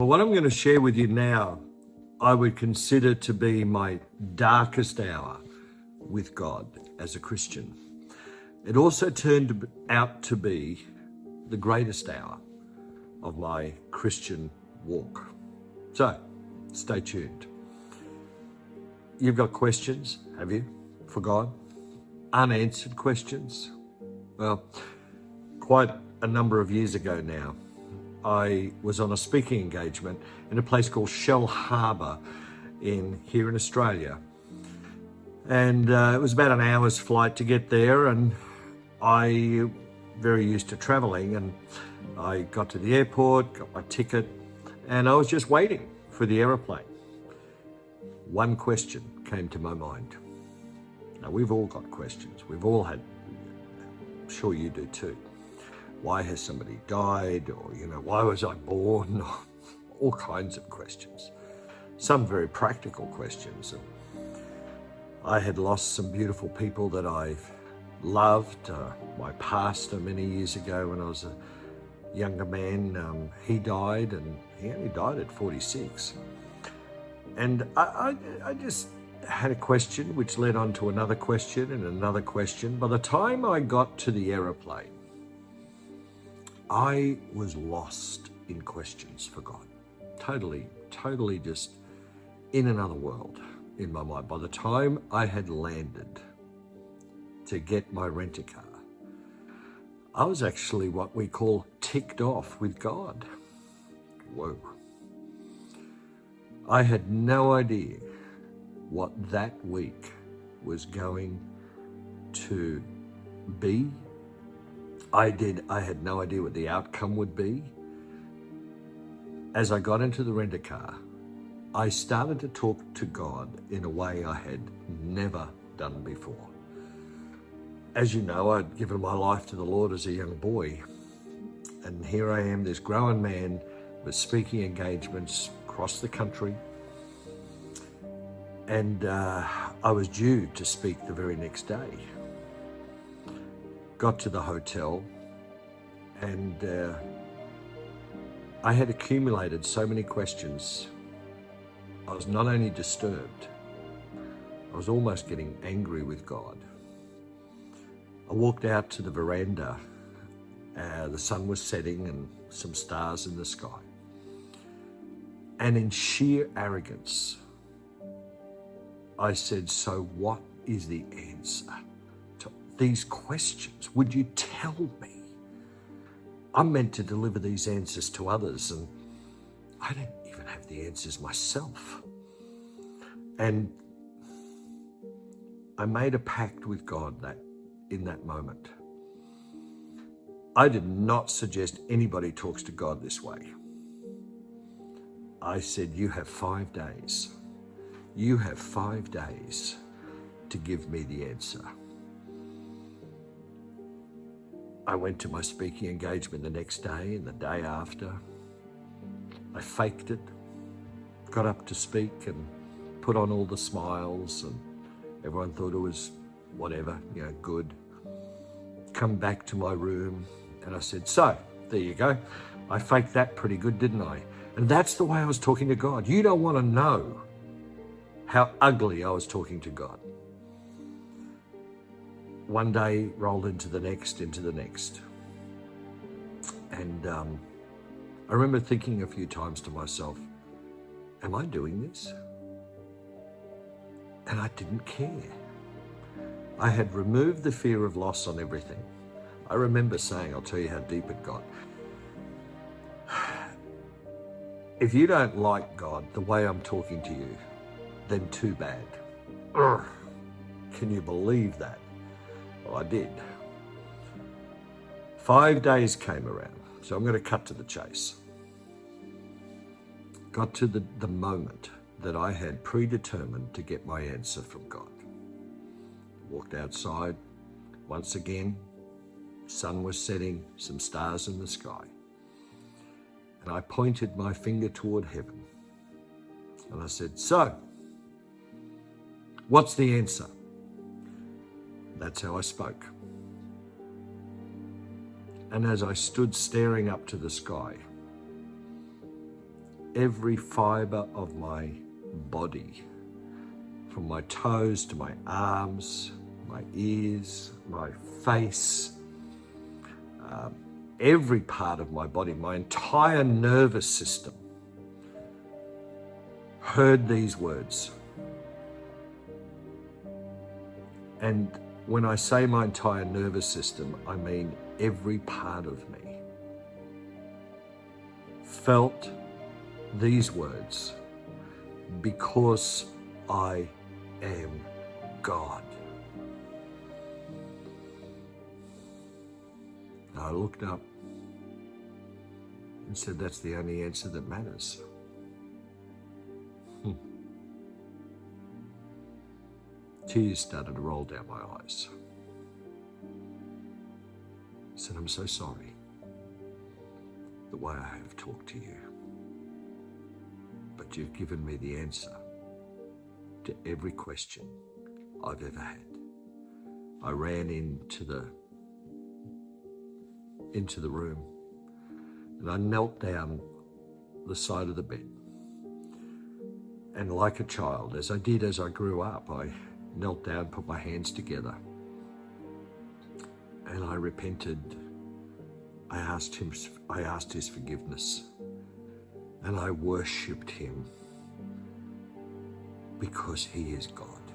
Well, what I'm going to share with you now, I would consider to be my darkest hour with God as a Christian. It also turned out to be the greatest hour of my Christian walk. So, stay tuned. You've got questions, have you, for God? Unanswered questions? Well, quite a number of years ago now, I was on a speaking engagement in a place called Shell Harbour here in Australia. And it was about an hour's flight to get there, and I very used to travelling, and I got to the airport, got my ticket, and I was just waiting for the aeroplane. One question came to my mind. Now, we've all got questions. We've all had, I'm sure you do too. Why has somebody died? Or, why was I born? All kinds of questions. Some very practical questions. I had lost some beautiful people that I've loved. My pastor many years ago when I was a younger man, he died, and he only died at 46. And I just had a question which led on to another question and another question. By the time I got to the aeroplane, I was lost in questions for God. Totally just in another world in my mind. By the time I had landed to get my rent-a-car, I was actually what we call ticked off with God. Whoa. I had no idea what that week was going to be. I had no idea what the outcome would be. As I got into the rent-a-car, I started to talk to God in a way I had never done before. As you know, I'd given my life to the Lord as a young boy. And here I am, this grown man with speaking engagements across the country. And I was due to speak the very next day. Got to the hotel, and I had accumulated so many questions. I was not only disturbed, I was almost getting angry with God. I walked out to the veranda. The sun was setting and some stars in the sky. And in sheer arrogance, I said, so what is the answer to these questions? Would you tell me? I'm meant to deliver these answers to others, and I don't even have the answers myself. And I made a pact with God in that moment. I did not suggest anybody talks to God this way. I said, you have 5 days. You have 5 days to give me the answer. I went to my speaking engagement the next day and the day after. I faked it, got up to speak and put on all the smiles, and everyone thought it was whatever, good. Come back to my room and I said, so there you go. I faked that pretty good, didn't I? And that's the way I was talking to God. You don't want to know how ugly I was talking to God. One day rolled into the next. And I remember thinking a few times to myself, am I doing this? And I didn't care. I had removed the fear of loss on everything. I remember saying, I'll tell you how deep it got. If you don't like God the way I'm talking to you, then too bad. Ugh. Can you believe that? Well, I did. 5 days came around, so I'm going to cut to the chase. Got to the moment that I had predetermined to get my answer from God. Walked outside. Once again, sun was setting, some stars in the sky. And I pointed my finger toward heaven. And I said, so, what's the answer? That's how I spoke. And as I stood staring up to the sky, every fibre of my body, from my toes to my arms, my ears, my face, every part of my body, my entire nervous system heard these words. And when I say my entire nervous system, I mean every part of me felt these words, because I am God. I looked up and said, that's the only answer that matters. Tears started to roll down my eyes. I said, I'm so sorry the way I have talked to you, but you've given me the answer to every question I've ever had. I ran into the room and I knelt down the side of the bed. And like a child, as I did as I grew up, I knelt down, put my hands together, and I repented. I asked his forgiveness, and I worshipped him because he is God.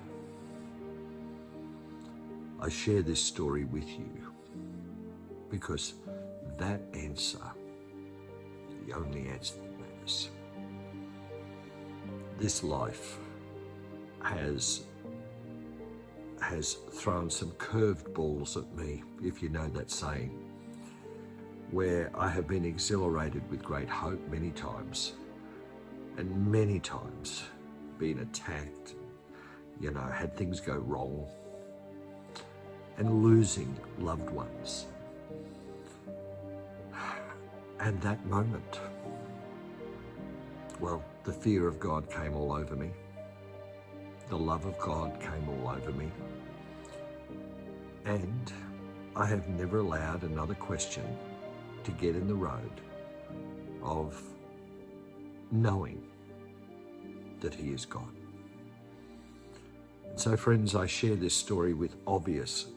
I share this story with you because that answer is the only answer that matters. This life has thrown some curved balls at me, if you know that saying, where I have been exhilarated with great hope many times, and many times been attacked, had things go wrong, and losing loved ones. And that moment, well, the fear of God came all over me. The love of God came all over me. And I have never allowed another question to get in the road of knowing that he is God. And so, friends, I share this story obviously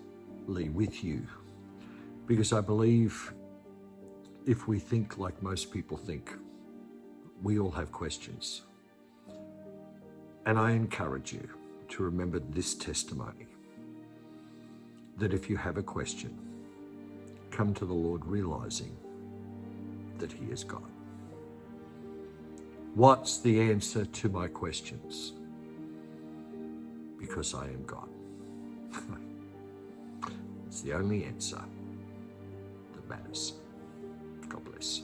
with you because I believe if we think like most people think, we all have questions. And I encourage you to remember this testimony, that if you have a question, come to the Lord realizing that he is God. What's the answer to my questions? Because I am God. It's the only answer that matters. God bless.